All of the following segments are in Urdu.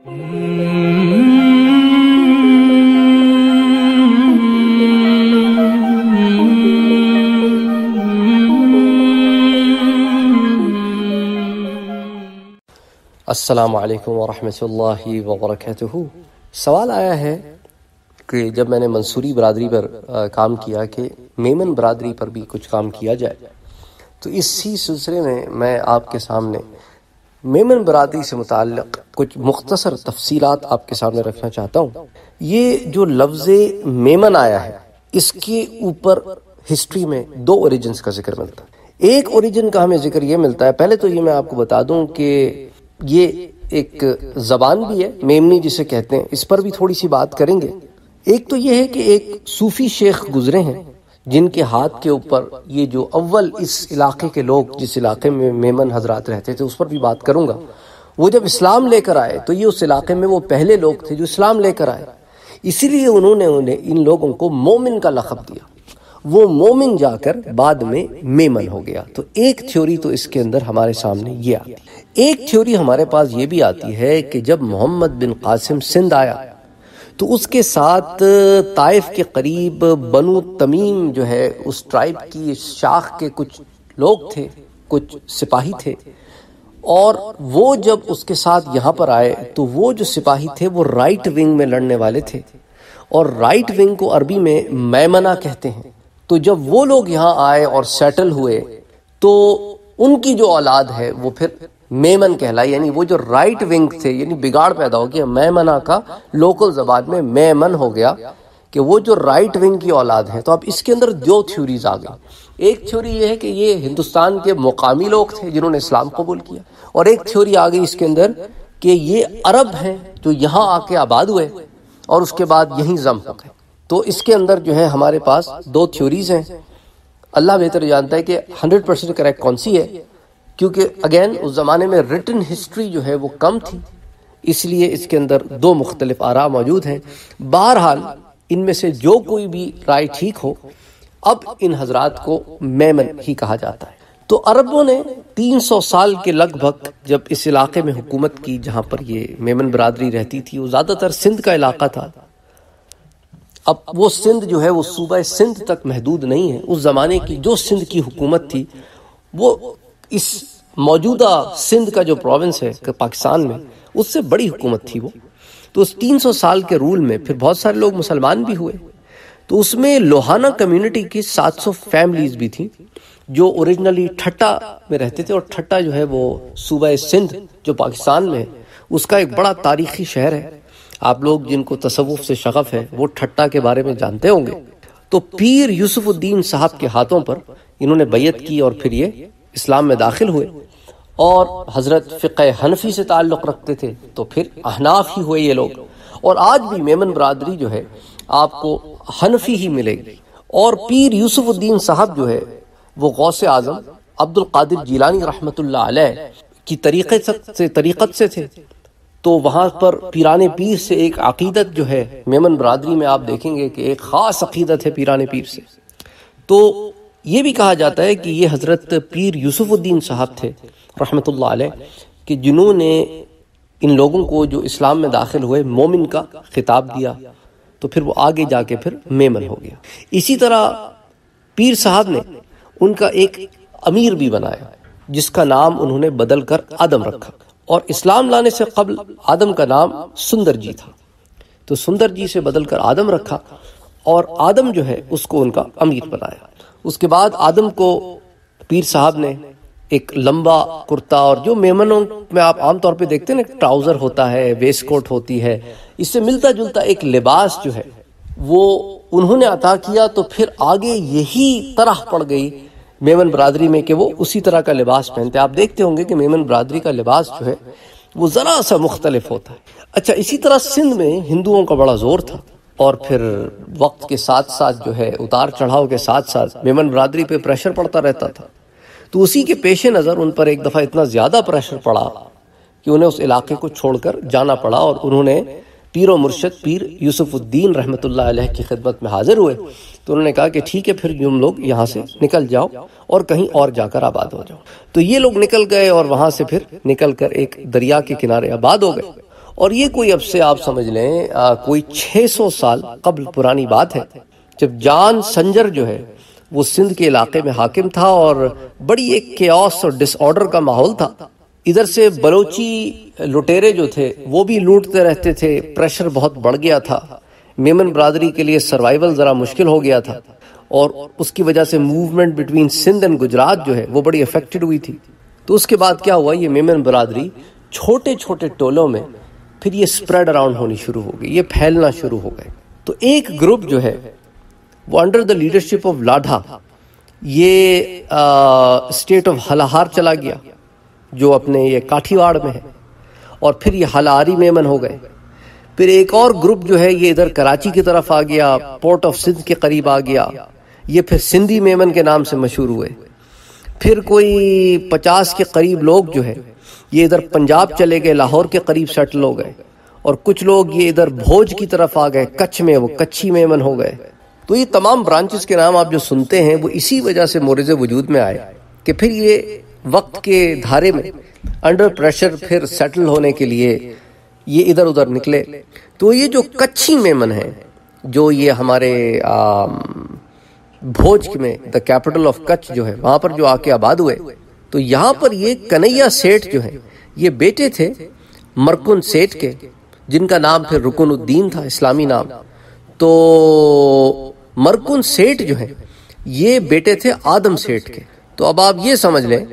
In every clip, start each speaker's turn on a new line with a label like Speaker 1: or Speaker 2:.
Speaker 1: السلام علیکم ورحمۃ اللہ وبرکاتہ۔ سوال آیا ہے کہ جب میں نے منصوری برادری پر کام کیا کہ میمن برادری پر بھی کچھ کام کیا جائے، تو اسی سلسلے میں میں آپ کے سامنے میمن برادری سے متعلق کچھ مختصر تفصیلات آپ کے سامنے رکھنا چاہتا ہوں۔ یہ جو لفظ میمن آیا ہے، اس کے اوپر ہسٹری میں دو اوریجنز کا ذکر ملتا ہے۔ ایک اوریجن کا ہمیں ذکر یہ ملتا ہے، پہلے تو یہ میں آپ کو بتا دوں کہ یہ ایک زبان بھی ہے، میمنی جسے کہتے ہیں، اس پر بھی تھوڑی سی بات کریں گے۔ ایک تو یہ ہے کہ ایک صوفی شیخ گزرے ہیں جن کے ہاتھ کے اوپر یہ جو اول اس علاقے کے لوگ جس علاقے میں میمن حضرات رہتے تھے اس پر بھی بات کروں گا۔ وہ جب اسلام لے کر آئے تو یہ اس علاقے میں وہ پہلے لوگ تھے جو اسلام لے کر آئے، اسی لیے انہوں نے ان لوگوں کو مومن کا لقب دیا۔ وہ مومن جا کر بعد میں میمن ہو گیا۔ تو ایک تھیوری تو اس کے اندر ہمارے سامنے یہ آتی ہے۔ ایک تھیوری ہمارے پاس یہ بھی آتی ہے کہ جب محمد بن قاسم سندھ آیا تو اس کے ساتھ طائف کے قریب بنو تمیم جو ہے اس ٹرائب کی شاخ کے کچھ لوگ تھے، کچھ سپاہی تھے، اور وہ جب اس کے ساتھ یہاں پر آئے تو وہ جو سپاہی تھے وہ رائٹ ونگ میں لڑنے والے تھے، اور رائٹ ونگ کو عربی میں میمنہ کہتے ہیں۔ تو جب وہ لوگ یہاں آئے اور سیٹل ہوئے تو ان کی جو اولاد ہے وہ پھر میمن کہلائی، یعنی وہ جو رائٹ ونگ تھے، یعنی بگاڑ پیدا ہو گیا، میمنہ کا لوکل زبان میں میمن ہو گیا کہ وہ جو رائٹ ونگ کی اولاد ہے۔ تو اب اس کے اندر دو تھیوریز آ گئی۔ ایک تھیوری یہ ہے کہ یہ ہندوستان کے مقامی لوگ تھے جنہوں نے اسلام قبول کیا، اور ایک تھیوری آ گئی اس کے اندر کہ یہ عرب ہیں جو یہاں آ کے آباد ہوئے اور اس کے بعد یہیں ضم ہو گئے۔ تو اس کے اندر جو ہے ہمارے پاس دو تھیوریز ہیں۔ اللہ بہتر جانتا ہے کہ 100% کریکٹ کون سی ہے، کیونکہ اگین اس زمانے میں ریٹن ہسٹری جو ہے وہ کم تھی، اس لیے اس کے اندر دو مختلف آراء موجود ہیں۔ بہرحال ان میں سے جو کوئی بھی رائے ٹھیک ہو، اب ان حضرات کو میمن ہی کہا جاتا ہے۔ تو عربوں نے 300 سال کے لگ بھگ جب اس علاقے میں حکومت کی جہاں پر یہ میمن برادری رہتی تھی، وہ زیادہ تر سندھ کا علاقہ تھا۔ اب وہ سندھ جو ہے وہ صوبہ سندھ تک محدود نہیں ہے، اس زمانے کی جو سندھ کی حکومت تھی وہ اس موجودہ سندھ کا جو پروونس ہے پاکستان میں، اس سے بڑی حکومت تھی وہ۔ تو اس 300 سال کے رول میں پھر بہت سارے لوگ مسلمان بھی ہوئے، تو اس میں لوہانہ کمیونٹی کی 700 فیملیز بھی تھیں جو اوریجنلی ٹھٹا میں رہتے تھے، اور ٹھٹا جو ہے وہ صوبہ سندھ جو پاکستان میں ہے اس کا ایک بڑا تاریخی شہر ہے۔ آپ لوگ جن کو تصوف سے شغف ہے وہ ٹھٹا کے بارے میں جانتے ہوں گے۔ تو پیر یوسف الدین صاحب کے ہاتھوں پر انہوں نے بیعت کی اور پھر یہ اسلام میں داخل ہوئے، اور حضرت فقہ حنفی سے تعلق رکھتے تھے تو پھر احناف ہی ہوئے یہ لوگ۔ اور آج بھی میمن برادری جو ہے آپ کو حنفی ہی ملے گی۔ اور پیر یوسف الدین صاحب جو ہے وہ غوث اعظم عبد القادر جیلانی رحمۃ اللہ علیہ کی طریقت سے تھے، تو وہاں پر پیران پیر سے ایک عقیدت جو ہے میمن برادری میں آپ دیکھیں گے کہ ایک خاص عقیدت ہے پیران پیر سے۔ تو یہ بھی کہا جاتا ہے کہ یہ حضرت پیر یوسف الدین صاحب تھے رحمۃ اللہ علیہ کہ جنہوں نے ان لوگوں کو جو اسلام میں داخل ہوئے مومن کا خطاب دیا، تو پھر وہ آگے جا کے پھر میمن ہو گیا۔ اسی طرح پیر صاحب نے ان کا ایک امیر بھی بنایا جس کا نام انہوں نے بدل کر آدم رکھا، اور اسلام لانے سے قبل آدم کا نام سندر جی تھا، تو سندر جی سے بدل کر آدم رکھا، اور آدم جو ہے اس کو ان کا امیر بنایا۔ اس کے بعد آدم کو پیر صاحب نے ایک لمبا کرتا، اور جو میمنوں میں آپ عام طور پہ دیکھتے ہیں نا ٹراؤزر ہوتا ہے، ویسٹ کوٹ ہوتی ہے، اس سے ملتا جلتا ایک لباس جو ہے وہ انہوں نے عطا کیا۔ تو پھر آگے یہی طرح پڑ گئی میمن برادری میں کہ وہ اسی طرح کا لباس پہنتے۔ آپ دیکھتے ہوں گے کہ میمن برادری کا لباس جو ہے وہ ذرا سا مختلف ہوتا ہے۔ اچھا، اسی طرح سندھ میں ہندوؤں کا بڑا زور تھا، اور پھر وقت کے ساتھ ساتھ جو ہے اتار چڑھاؤ کے ساتھ ساتھ میمن برادری پہ پریشر پڑتا رہتا تھا، تو اسی کے پیش نظر ان پر ایک دفعہ اتنا زیادہ پریشر پڑا کہ انہیں اس علاقے کو چھوڑ کر جانا پڑا، اور انہوں نے پیر و مرشد پیر یوسف الدین رحمۃ اللہ علیہ کی خدمت میں حاضر ہوئے۔ تو انہوں نے کہا کہ ٹھیک ہے، پھر تم لوگ یہاں سے نکل جاؤ اور کہیں اور جا کر آباد ہو جاؤ۔ تو یہ لوگ نکل گئے، اور وہاں سے پھر نکل کر ایک دریا کے کنارے آباد ہو گئے، اور یہ کوئی اب سے آپ سمجھ لیں کوئی 600 سال قبل پرانی بات ہے، جب جان سنجر جو ہے وہ سندھ کے علاقے میں حاکم تھا اور بڑی ایک کیاس اور ڈس آرڈر کا ماحول تھا۔ ادھر سے بلوچی لٹیرے جو تھے وہ بھی لوٹتے رہتے تھے، پریشر بہت بڑھ گیا تھا، میمن برادری کے لیے سروائیول ذرا مشکل ہو گیا تھا، اور اس کی وجہ سے movement between Sindh and Gujarat جو ہے وہ بڑی افیکٹڈ ہوئی تھی۔ تو اس کے بعد کیا ہوا، یہ میمن برادری چھوٹے چھوٹے ٹولوں میں پھر یہ سپریڈ اراؤنڈ ہونی شروع ہو گئی، یہ پھیلنا شروع ہو گئے۔ تو ایک گروپ جو ہے وہ انڈر دا لیڈرشپ آف لاڈھا یہ اسٹیٹ آف ہلاہار چلا گیا جو اپنے یہ کاٹھیواڑ میں ہے، اور پھر یہ ہلاری میمن ہو گئے۔ پھر ایک اور گروپ جو ہے یہ ادھر کراچی کی طرف آ گیا، پورٹ آف سندھ کے قریب آ گیا، یہ پھر سندھی میمن کے نام سے مشہور ہوئے۔ پھر کوئی 50 کے قریب لوگ جو ہے یہ ادھر پنجاب چلے گئے، لاہور کے قریب سیٹل ہو گئے، اور کچھ لوگ یہ ادھر بھوج کی طرف آ گئے، کچھ میں وہ کچھی میمن ہو گئے۔ تو یہ تمام برانچز کے نام آپ جو سنتے ہیں وہ اسی وجہ سے مورد وجود میں آئے کہ پھر یہ وقت کے دھارے میں انڈر پریشر پھر سیٹل ہونے کے لیے یہ ادھر ادھر نکلے۔ تو یہ جو کچھی میمن ہیں جو یہ ہمارے بھوج میں دا کیپٹل آف کچھ جو ہے وہاں پر جو آ کے آباد ہوئے، تو یہاں پر یہ کنیا سیٹھ جو ہیں یہ بیٹے تھے مرکن سیٹھ کے، جن کا نام پھر رکن الدین تھا، اسلامی نام۔ تو مرکن سیٹھ جو ہیں یہ بیٹے تھے آدم سیٹھ کے۔ تو اب آپ یہ سمجھ لیں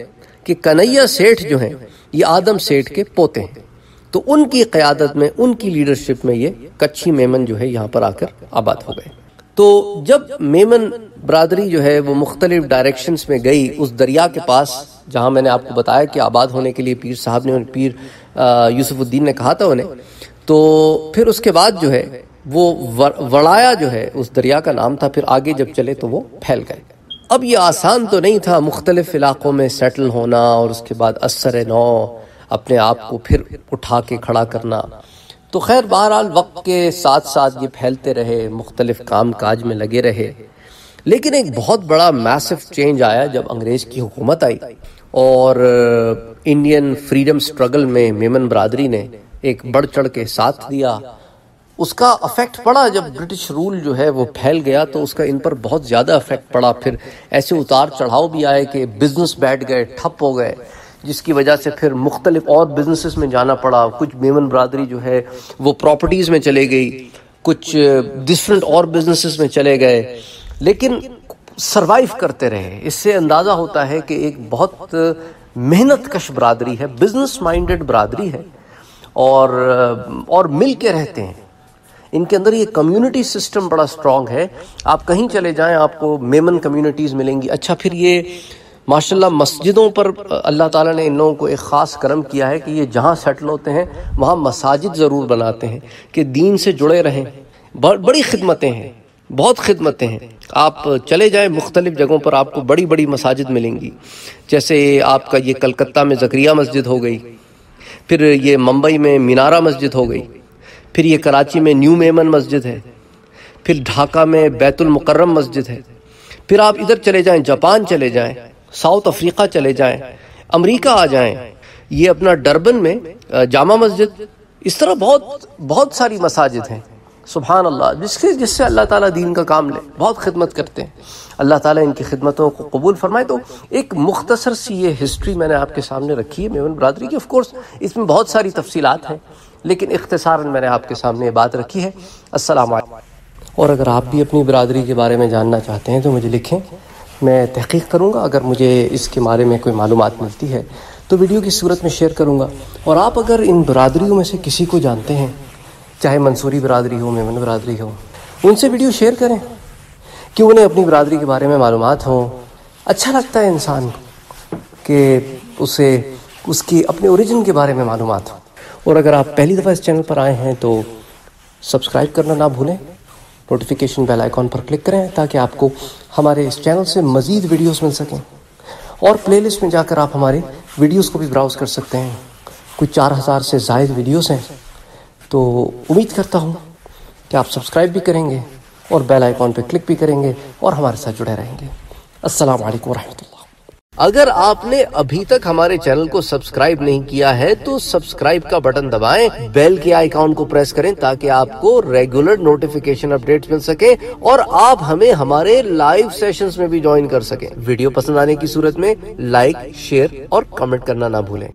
Speaker 1: کہ کنیا سیٹھ جو ہیں یہ آدم سیٹھ کے پوتے ہیں۔ تو ان کی قیادت میں، ان کی لیڈرشپ میں یہ کچھی میمن جو ہے یہاں پر آ کر آباد ہو گئے۔ تو جب میمن برادری جو ہے وہ مختلف ڈائریکشنز میں گئی، اس دریا کے پاس جہاں میں نے آپ کو بتایا کہ آباد ہونے کے لیے پیر صاحب نے، پیر یوسف الدین نے کہا تھا انہیں، تو پھر اس کے بعد جو ہے وہ وڑایا جو ہے اس دریا کا نام تھا، پھر آگے جب چلے تو وہ پھیل گئے۔ اب یہ آسان تو نہیں تھا مختلف علاقوں میں سیٹل ہونا، اور اس کے بعد اثر نو اپنے آپ کو پھر اٹھا کے کھڑا کرنا۔ تو خیر بہرحال وقت کے ساتھ ساتھ یہ پھیلتے رہے، مختلف کام کاج میں لگے رہے، لیکن ایک بہت بڑا میسو چینج آیا جب انگریز کی حکومت آئی، اور انڈین فریڈم سٹرگل میں میمن برادری نے ایک بڑھ چڑھ کے ساتھ دیا۔ اس کا افیکٹ پڑا جب برٹش رول جو ہے وہ پھیل گیا، تو اس کا ان پر بہت زیادہ افیکٹ پڑا۔ پھر ایسے اتار چڑھاؤ بھی آئے کہ بزنس بیٹھ گئے، ٹھپ ہو گئے، جس کی وجہ سے پھر مختلف اور بزنسز میں جانا پڑا۔ کچھ میمن برادری جو ہے وہ پراپرٹیز میں چلے گئی، کچھ ڈفرنٹ اور بزنسز میں چلے گئے، لیکن سروائیو کرتے رہے۔ اس سے اندازہ ہوتا ہے کہ ایک بہت محنت کش برادری ہے، بزنس مائنڈڈ برادری ہے، اور مل کے رہتے ہیں۔ ان کے اندر یہ کمیونٹی سسٹم بڑا سٹرونگ ہے، آپ کہیں چلے جائیں آپ کو میمن کمیونٹیز ملیں گی۔ اچھا پھر یہ ماشاءاللہ مسجدوں پر اللہ تعالیٰ نے ان لوگوں کو ایک خاص کرم کیا ہے کہ یہ جہاں سیٹل ہوتے ہیں وہاں مساجد ضرور بناتے ہیں کہ دین سے جڑے رہیں۔ بڑی خدمتیں ہیں، بہت خدمتیں ہیں، آپ چلے جائیں مختلف جگہوں پر آپ کو بڑی بڑی مساجد ملیں گی۔ جیسے آپ کا یہ کلکتہ میں زکریا مسجد ہو گئی، پھر یہ ممبئی میں مینارہ مسجد ہو گئی، پھر یہ کراچی میں نیو میمن مسجد ہے، پھر ڈھاکہ میں بیت المکرم مسجد ہے، پھر آپ ادھر چلے جائیں، جاپان چلے جائیں، ساؤتھ افریقہ چلے جائیں، امریکہ آ جائیں، یہ اپنا ڈربن میں جامع مسجد، اس طرح بہت ساری مساجد ہیں۔ سبحان اللہ، جس سے اللہ تعالیٰ دین کا کام لے، بہت خدمت کرتے ہیں، اللہ تعالیٰ ان کی خدمتوں کو قبول فرمائے۔ تو ایک مختصر سی یہ ہسٹری میں نے آپ کے سامنے رکھی ہے میمن برادری کی۔ آف کورس اس میں بہت ساری تفصیلات ہیں، لیکن اختصاراً میں نے آپ کے سامنے یہ بات رکھی ہے۔ السلام علیکم۔ اور اگر آپ بھی اپنی برادری کے بارے میں جاننا چاہتے ہیں تو مجھے لکھیں، میں تحقیق کروں گا۔ اگر مجھے اس کے بارے میں کوئی معلومات ملتی ہے تو ویڈیو کی صورت میں شیئر کروں گا۔ اور آپ اگر ان برادریوں میں سے کسی کو جانتے ہیں، چاہے منصوری برادری ہو، میمن برادری ہو، ان سے ویڈیو شیئر کریں کہ انہیں اپنی برادری کے بارے میں معلومات ہوں۔ اچھا لگتا ہے انسان کہ اسے اس کی اپنے اوریجن کے بارے میں معلومات ہوں۔ اور اگر آپ پہلی دفعہ اس چینل پر آئے ہیں تو سبسکرائب کرنا نہ بھولیں، نوٹیفیکیشن بیل آئیکن پر کلک کریں تاکہ آپ کو ہمارے اس چینل سے مزید ویڈیوز مل سکیں۔ اور پلے لسٹ میں جا کر آپ ہمارے ویڈیوز کو بھی براؤز کر سکتے ہیں، کچھ 4000 سے زائد ویڈیوز ہیں۔ تو امید کرتا ہوں کہ آپ سبسکرائب بھی کریں گے اور بیل آئیکن پہ کلک بھی کریں گے اور ہمارے ساتھ جڑے رہیں گے۔ السلام علیکم ورحمۃ اللہ۔ اگر آپ نے ابھی تک ہمارے چینل کو سبسکرائب نہیں کیا ہے تو سبسکرائب کا بٹن دبائیں، بیل کے آئیکن کو پریس کریں تاکہ آپ کو ریگولر نوٹیفیکیشن اپڈیٹس مل سکے اور آپ ہمیں ہمارے لائیو سیشنز میں بھی جوائن کر سکیں۔ ویڈیو پسند آنے کی صورت میں لائک، شیئر اور کمنٹ کرنا نہ بھولیں۔